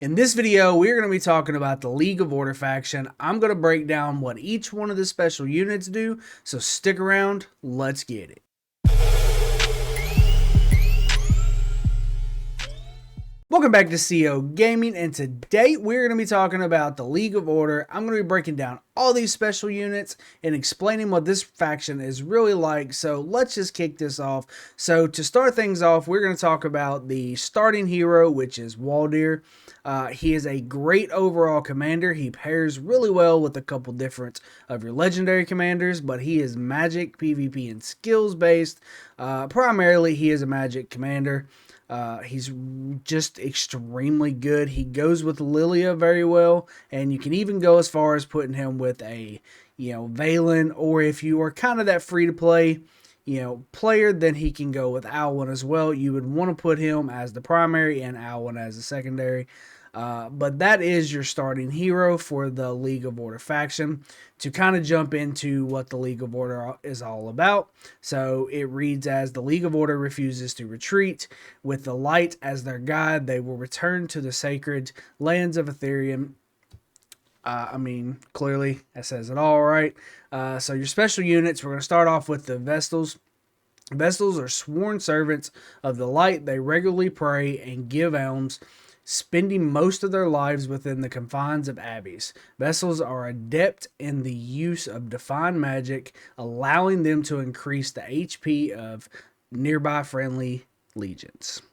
In this video, we're going to be talking about the League of Order faction. I'm going to break down what each one of the special units do, so stick around, let's get it. Welcome back to CO Gaming, and today we're going to be talking about the League of Order. I'm going to be breaking down all these special units and explaining what this faction is really like, so let's just kick this off. So to start things off, we're going to talk about the starting hero, which is Waldir. He is a great overall commander. He pairs really well with a couple different of your legendary commanders, but he is magic, PvP, and skills based. Primarily, he is a magic commander. He's just extremely good. He goes with Lilia very well, and you can even go as far as putting him with a, Valen, or if you are kind of that free-to-play, player, then he can go with Alwyn as well. You would want to put him as the primary and Alwyn as the secondary. But that is your starting hero for the League of Order faction. To kind of jump into what the League of Order is all about. So it reads as the League of Order refuses to retreat. With the light as their guide, they will return to the sacred lands of Ethereum. Clearly, that says it all right. So your special units, we're going to start off with the Vestals. Vestals are sworn servants of the light. They regularly pray and give alms, spending most of their lives within the confines of abbeys. Vestals are adept in the use of divine magic, allowing them to increase the HP of nearby friendly legions.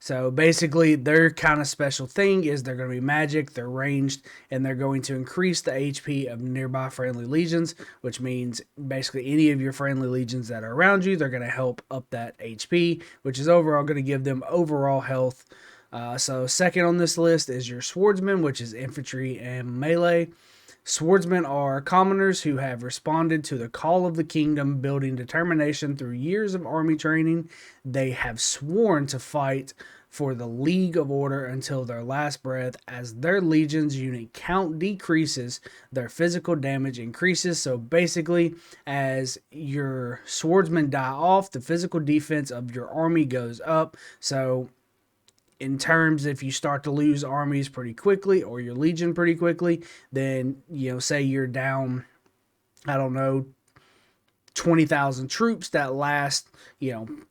So basically, their kind of special thing is they're going to be magic, they're ranged, and they're going to increase the HP of nearby friendly legions, which means basically any of your friendly legions that are around you, they're going to help up that HP, which is overall going to give them overall health. So second on this list is your swordsmen, which is infantry and melee. Swordsmen are commoners who have responded to the call of the kingdom, building determination through years of army training. They have sworn to fight for the League of Order until their last breath. As their legion's unit count decreases, their physical damage increases. So basically, as your swordsmen die off, the physical defense of your army goes up. So in terms, if you start to lose armies pretty quickly or your legion pretty quickly, then, say you're down, 20,000 troops that last,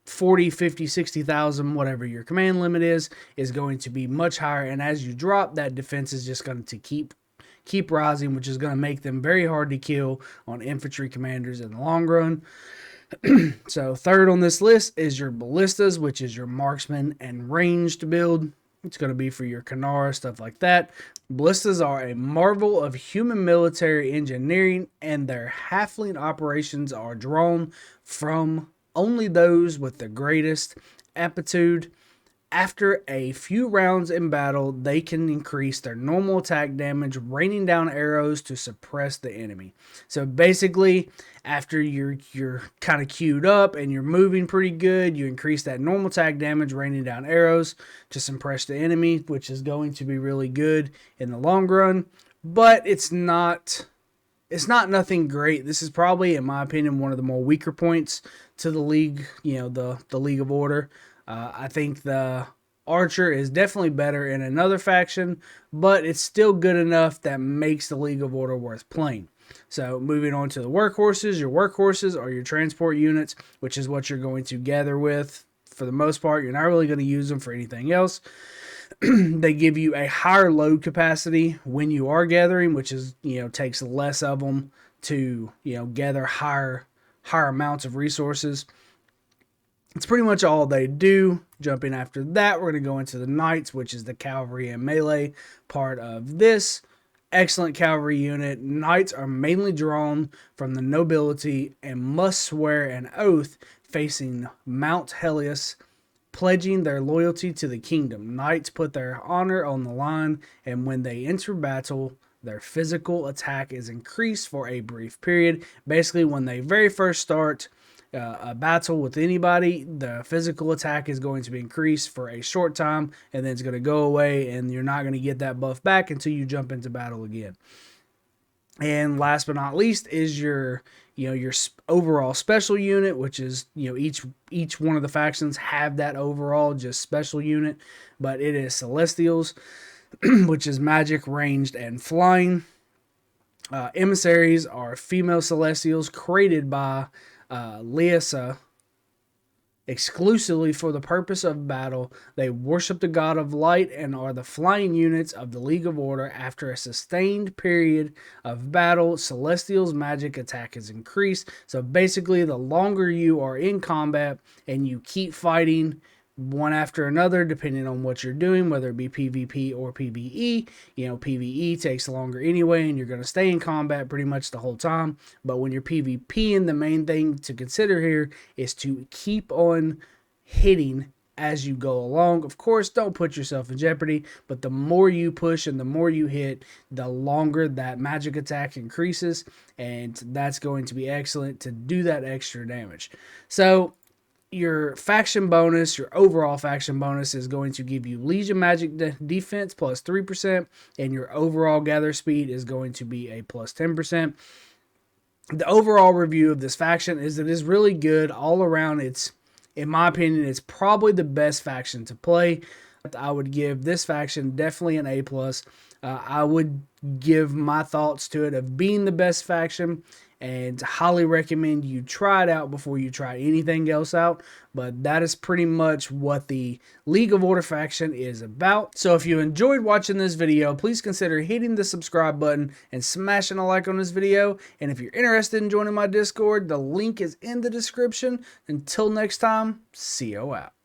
40, 50, 60,000, whatever your command limit is going to be much higher. And as you drop, that defense is just going to keep rising, which is going to make them very hard to kill on infantry commanders in the long run. So third on this list is your ballistas, which is your marksman and ranged build. It's going to be for your Kanara, stuff like that. Ballistas are a marvel of human military engineering, and their halfling operations are drawn from only those with the greatest aptitude. After a few rounds in battle, they can increase their normal attack damage, raining down arrows to suppress the enemy. So basically, after you're kind of queued up and you're moving pretty good, you increase that normal attack damage, raining down arrows to suppress the enemy, which is going to be really good in the long run. But it's not nothing great. This is probably, in my opinion, one of the more weaker points to the league, the League of Order. I think the Archer is definitely better in another faction, but it's still good enough that makes the League of Order worth playing. So moving on to the workhorses. Your workhorses are your transport units, which is what you're going to gather with for the most part. You're not really going to use them for anything else. They give you a higher load capacity when you are gathering, which is, takes less of them to, gather higher amounts of resources. It's pretty much all they do. Jumping after that, we're going to go into the Knights, which is the cavalry and melee part of this. Excellent cavalry unit. Knights are mainly drawn from the nobility and must swear an oath facing Mount Helios, pledging their loyalty to the kingdom. Knights put their honor on the line, and when they enter battle, their physical attack is increased for a brief period. Basically, when they very first start a battle with anybody, the physical attack is going to be increased for a short time, and then it's going to go away, and you're not going to get that buff back until you jump into battle again. And last but not least is your overall special unit, which is, each one of the factions have that overall just special unit, but it is Celestials. which is magic, ranged, and flying. Emissaries are female celestials created by Lysa exclusively for the purpose of battle. They worship the god of light and are the flying units of the League of Order. After a sustained period of battle, Celestial's magic attack is increased. So basically, the longer you are in combat and you keep fighting one after another, depending on what you're doing, whether it be PvP or PvE. PvE takes longer anyway, and you're going to stay in combat pretty much the whole time. But when you're PvPing, the main thing to consider here is to keep on hitting as you go along. Of course, don't put yourself in jeopardy, but the more you push and the more you hit, the longer that magic attack increases, and that's going to be excellent to do that extra damage. So your faction bonus, your overall faction bonus, is going to give you Legion magic defense plus 3%, and your overall gather speed is going to be a plus 10%. The overall review of this faction is it is really good all around. In my opinion, it's probably the best faction to play. I would give this faction definitely an A+. I would give my thoughts to it of being the best faction, and highly recommend you try it out before you try anything else out. But that is pretty much what the League of Order faction is about. So if you enjoyed watching this video, please consider hitting the subscribe button and smashing a like on this video. And if you're interested in joining my Discord, the link is in the description. Until next time, CO out.